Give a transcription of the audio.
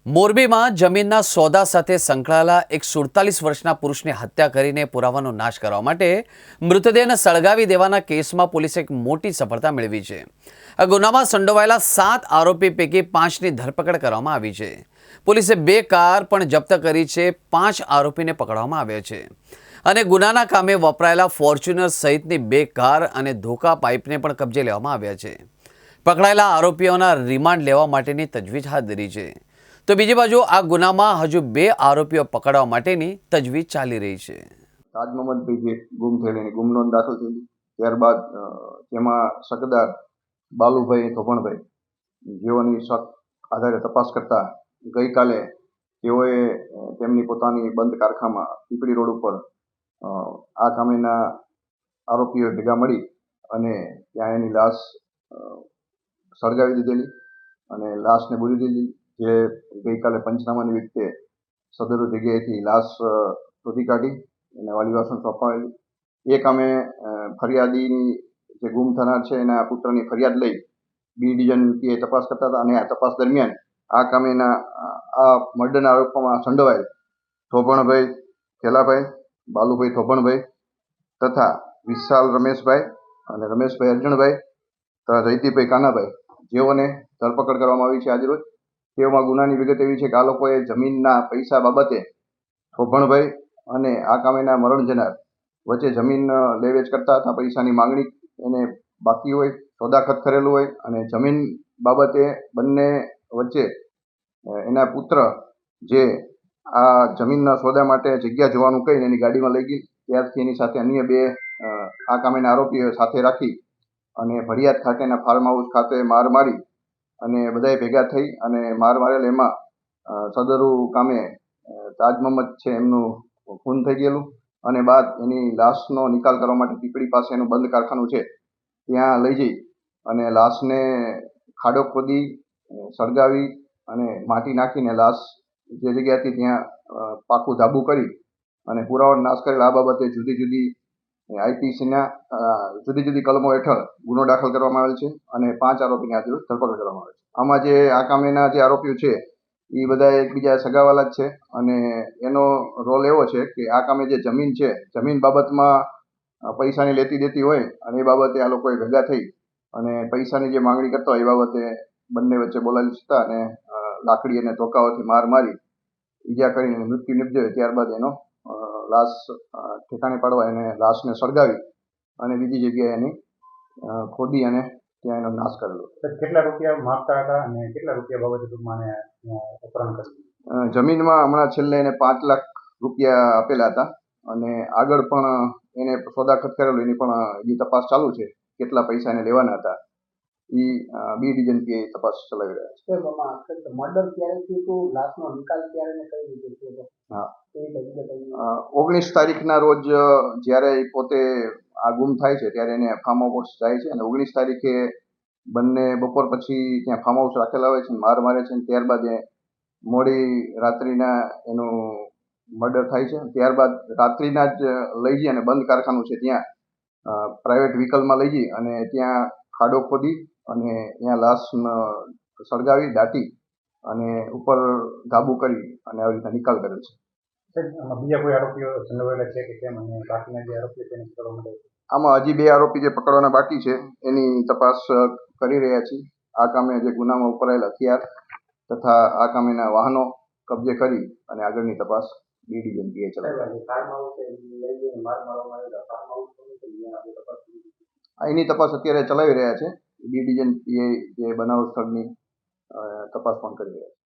મોરબીમાં જમીનના સોદા સાથે સંકળાયેલા એક 47 વર્ષના પુરુષની હત્યા કરીને પુરાવાનો નાશ કરવા માટે મૃતદેહને સળગાવી દેવાના કેસમાં પોલીસે એક મોટી સફળતા મેળવી છે। આ ગુનામાં સંડોવાયેલા 7 આરોપી પૈકી 5ની ધરપકડ કરવામાં આવી છે। પોલીસે 2 કાર પણ જપ્ત કરી છે। 5 આરોપીને પકડવામાં આવ્યા છે અને ગુનાના કામે વપરાયેલા ફોર્ચ્યુનર સહિતની 2 કાર અને ધોકા પાઇપને પણ કબજે લેવામાં આવ્યા છે। પકડાયેલા આરોપીઓના રિમાન્ડ લેવા માટેની તજવીજ હાથ ધરી છે। તો બીજી બાજુ આ ગુનામાં હજુ 2 આરોપીઓ પકડવા માટેની તજવીજ ચાલી રહી છે। તાજ મોહમ્મદભાઈ જે ગુમ થયેલી ગુમ નોંધ દાખલ થઈ, ત્યારબાદ તેમાં શકદાર બાલુભાઈ થોભણભાઈ જેઓની શક આધારે તપાસ કરતા ગઈકાલે તેઓએ તેમની પોતાની બંધ કારખાનામાં પીપળી રોડ ઉપર આ કામેના આરોપીઓ ભેગા મળી અને ત્યાં એની લાશ સળગાવી દીધેલી અને લાશને બોલી દીધી। જે ગઈકાલે પંચનામાની વખતે સદરુ જગ્યાએથી લાશ શોધી કાઢી અને વાલીવાસને સોંપાવેલી। એ કામે ફરિયાદીની જે ગુમ થનાર છે એના પુત્રની ફરિયાદ લઈ બી ડિવિઝન પીએ તપાસ કરતા હતા અને આ તપાસ દરમિયાન આ કામેના આ મર્ડરના આરોપોમાં સંડોવાયેલ થોભણભાઈ ખેલાભાઈ, બાલુભાઈ થોભણભાઈ તથા વિશાલ રમેશભાઈ અને રમેશભાઈ અર્જણભાઈ તથા જયદીપભાઈ કાનાભાઈ જેઓને ધરપકડ કરવામાં આવી છે આજરોજ। તેઓમાં ગુનાની વિગત એવી છે કે આ લોકોએ જમીનના પૈસા બાબતે થોભણભાઈ અને આ કામેના મરણ જનાર વચ્ચે જમીન લે વેચ કરતા હતા। પૈસાની માંગણી એને બાકી હોય, સોદાખત કરેલું હોય અને જમીન બાબતે બંને વચ્ચે એના પુત્ર જે આ જમીનના સોદા માટે જગ્યા જોવાનું કહીને એની ગાડીમાં લઈ ગઈ, ત્યારથી એની સાથે અન્ય 2 આ કામેના આરોપીઓ સાથે રાખી અને ભડિયાદ ખાતેના ફાર્મ હાઉસ ખાતે માર મારી અને બધાએ ભેગા થઈ અને માર મારેલ એમાં સદરુ કામે તાજ મોહમ્મદ છે એમનું ખૂન થઈ ગયેલું અને બાદ એની લાશનો નિકાલ કરવા માટે પીપળી પાસે એનું બંધ કારખાનું છે ત્યાં લઈ જઈ અને લાશને ખાડો ખોદી સળગાવી અને માટી નાખીને લાશ જે જગ્યાથી ત્યાં પાકું ધાબુ કરી અને પુરાવાનો નાશ કરેલ। આ બાબતે જુદી જુદી આઈપીસીના જુદી જુદી કલમો હેઠળ ગુનો દાખલ કરવામાં આવેલ છે અને 5 આરોપીની આજે ધરપકડ કરવામાં આવે છે। આમાં જે આ કામેના જે આરોપીઓ છે એ બધા એકબીજા સગાવાલા જ છે અને એનો રોલ એવો છે કે આ કામે જે જમીન છે, જમીન બાબતમાં પૈસાની લેતી દેતી હોય અને એ બાબતે આ લોકોએ ભેગા થઈ અને પૈસાની જે માંગણી કરતા હોય એ બાબતે બંને વચ્ચે બોલાયેલી હતા અને લાકડી અને ધોકાઓથી માર મારી ઈજા કરીને મૃત્યુ નિપજ્યો। ત્યારબાદ એનો લાશ ઠેકાણે પાડવા એને લાશને સળગાવી અને બીજી જગ્યાએ એની ખોદી અને ત્યાં એનો નાશ કરેલો। કેટલા રૂપિયા માગતા હતા અને કેટલા રૂપિયા બાબતે ટૂંકમાં અપહરણ કર્યું? જમીનમાં હમણાં છેલ્લે એને 5 લાખ રૂપિયા આપેલા હતા અને આગળ પણ એને સોદાખત કરેલું એની પણ હજી તપાસ ચાલુ છે। કેટલા પૈસા એને લેવાના હતા એ બી ડિવિઝન પીએ તપાસ ચલાવી રહ્યા છે। મર્ડર ક્યારે થયું હતું, લાશનો નિકાલ ક્યારે કઈ રીતે થયો? હા, 19 તારીખના રોજ જ્યારે પોતે આ ગુમ થાય છે ત્યારે એને ફાર્મ હાઉસ જાય છે અને 19 તારીખે બંને બપોર પછી ત્યાં ફાર્મ હાઉસ રાખેલા હોય છે, માર મારે છે અને ત્યારબાદ એ મોડી રાત્રિના એનું મર્ડર થાય છે। ત્યારબાદ રાત્રિના જ લઈ જઈ અને બંધ કારખાનું છે ત્યાં પ્રાઇવેટ વ્હીકલમાં લઈ જઈ અને ત્યાં ખાડો ખોદી અને ત્યાં લાશ સળગાવી દાટી અને ઉપર ધાબુ કરી અને આવી રીતે નિકાલ કરેલ છે। બીજા કોઈ આરોપીઓ સંડોવાયેલા છે કે કેમ અને બાકીના જે આરોપીઓ તેને પકડવા માટે? આમાં હજી 2 આરોપી જે પકડવાના બાકી છે એની તપાસ કરી રહ્યા છીએ। આ કામે જે ગુનામાં વપરાયેલ હથિયાર તથા આ કામેના વાહનો કબજે કરી અને આગળની તપાસ બી ડિવિઝન પીએ ચલાવી। એની તપાસ અત્યારે ચલાવી રહ્યા છે। બી ડિવિઝન પીએ જે બનાવ સ્થળની તપાસ પણ કરી રહ્યા છે।